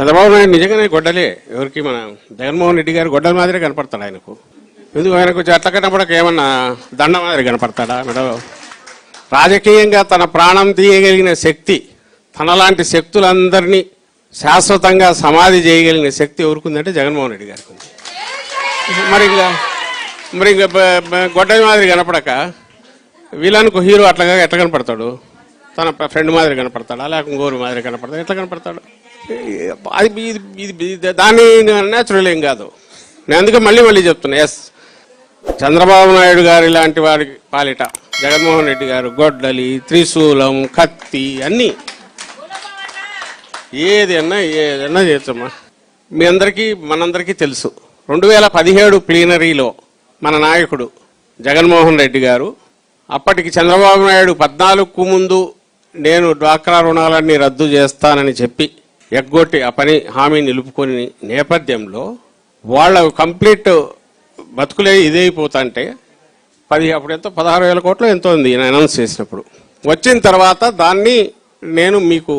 చంద్రబాబు నాయుడు నిజంగానే గొడ్డలే. ఎవరికి మన జగన్మోహన్ రెడ్డి గారు గొడ్డల మాదిరి కనపడతాడు ఆయనకు. ఎందుకు ఆయనకు అట్లా కనపడక ఏమన్నా దండ మాదిరి కనపడతాడా? రాజకీయంగా తన ప్రాణం తీయగలిగిన శక్తి, తనలాంటి శక్తులందరినీ శాశ్వతంగా సమాధి చేయగలిగిన శక్తి ఎవరుకుందంటే జగన్మోహన్ రెడ్డి గారికి ఉంది. మరి ఇంకా గొడ్డలి మాదిరి కనపడక వీళ్ళకు హీరో అట్లాగా ఎట్లా కనపడతాడు? తన ఫ్రెండ్ మాదిరి కనపడతాడా, లేక గోరు మాదిరి కనపడతాడు? ఎట్లా కనపడతాడు? అది దాని న్యాచురల్ ఏం కాదు. నేను అందుకే మళ్ళీ చెప్తున్నా, ఎస్, చంద్రబాబు నాయుడు గారు ఇలాంటి వారికి పాలిట జగన్మోహన్ రెడ్డి గారు గొడ్డలి, త్రిశూలం, కత్తి అన్నీ ఏదన్నా చేయొచ్చమ్మా. మీ అందరికీ మనందరికీ తెలుసు, 2017 ప్లీనరీలో మన నాయకుడు జగన్మోహన్ రెడ్డి గారు, అప్పటికి చంద్రబాబు నాయుడు 14కు ముందు నేను డ్వాక్రా రుణాలన్నీ రద్దు చేస్తానని చెప్పి ఎగ్గొట్టి ఆ పని హామీ నిలుపుకొని నేపథ్యంలో వాళ్ళ కంప్లీట్ బతుకులే ఇదైపోతుంటే అప్పుడు ఎంతో 16,000 కోట్లు ఎంతో ఉంది అనౌన్స్ చేసినప్పుడు. వచ్చిన తర్వాత దాన్ని నేను మీకు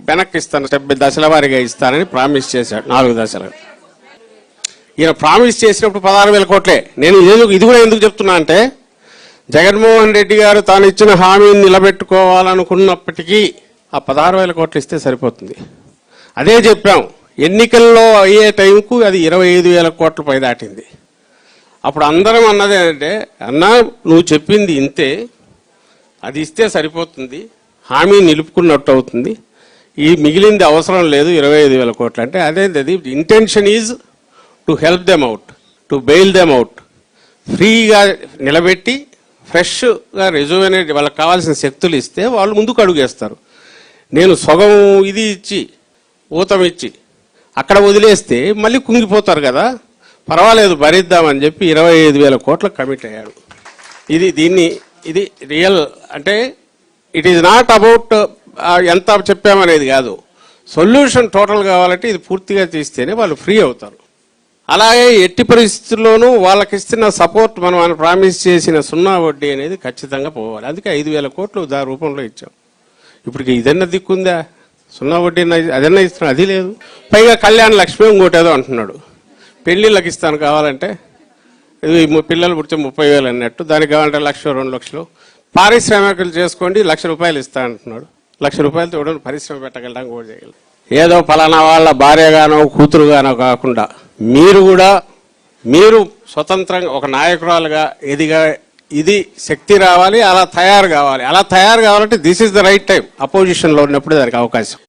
వెనక్కి ఇస్తాను, దశల వారీగా ఇస్తానని ప్రామిస్ చేశాడు. 4 దశలు ఈయన ప్రామిస్ చేసినప్పుడు 16,000 కోట్లే. నేను ఇది కూడా ఎందుకు చెప్తున్నా అంటే, జగన్మోహన్ రెడ్డి గారు తాను ఇచ్చిన హామీని నిలబెట్టుకోవాలనుకున్నప్పటికీ ఆ 16,000 కోట్లు ఇస్తే సరిపోతుంది. అదే చెప్పాం, ఎన్నికల్లో అయ్యే టైంకు అది 25,000 కోట్ల పై దాటింది. అప్పుడు అందరం అన్నది ఏంటంటే, అన్నా నువ్వు చెప్పింది ఇంతే, అది ఇస్తే సరిపోతుంది, హామీ నిలుపుకున్నట్టు అవుతుంది, ఈ మిగిలింది అవసరం లేదు 25,000 కోట్లు అంటే. అదేంటది, intention is to help them out, to bail them out, ఫ్రీగా నిలబెట్టి ఫ్రెష్గా రెజ్యూనేట్ వాళ్ళకి కావాల్సిన శక్తులు ఇస్తే వాళ్ళు ముందుకు అడుగేస్తారు. నేను సగం ఇది ఇచ్చి ఊతం ఇచ్చి అక్కడ వదిలేస్తే మళ్ళీ కుంగిపోతారు కదా, పర్వాలేదు భరిద్దామని చెప్పి 25,000 కోట్లకు కమిట్ అయ్యాడు. ఇది రియల్ అంటే, ఇట్ ఈజ్ నాట్ అబౌట్ ఎంత చెప్పామనేది కాదు, సొల్యూషన్ టోటల్ కావాలంటే ఇది పూర్తిగా తీస్తేనే వాళ్ళు ఫ్రీ అవుతారు. అలాగే ఎట్టి పరిస్థితుల్లోనూ వాళ్ళకి ఇస్తున్న సపోర్ట్ మనం ప్రామిస్ చేసిన 0 వడ్డీ అనేది ఖచ్చితంగా పోవాలి. అందుకే 5,000 కోట్లు దా రూపంలో ఇచ్చాం. ఇప్పటికి ఇదన్నా దిక్కుందా? 0 వడ్డీ అదన్నా ఇస్తున్నాడు, అది లేదు. పైగా కళ్యాణ లక్ష్మి ఇంకోటేదో అంటున్నాడు, పెళ్లిళ్ళకి ఇస్తాను కావాలంటే, ఇది పిల్లలు పుడితే 30,000 అన్నట్టు, దానికి కావాలంటే 1,00,000 2 లక్షలు పారిశ్రామికలు చేసుకోండి 1,00,000 రూపాయలు ఇస్తా అంటున్నాడు. 1,00,000 రూపాయలతో ఎవడో పరిశ్రమ పెట్టగలడానికి కూడా చేయగలరు. ఏదో ఫలానా వాళ్ళ భార్యగానో కూతురుగానో కాకుండా మీరు స్వతంత్రంగా ఒక నాయకురాలుగా ఇది శక్తి రావాలి, అలా తయారు కావాలి. అలా తయారు కావాలంటే this is the right time. అపోజిషన్లో ఉన్నప్పుడు దానికి అవకాశం.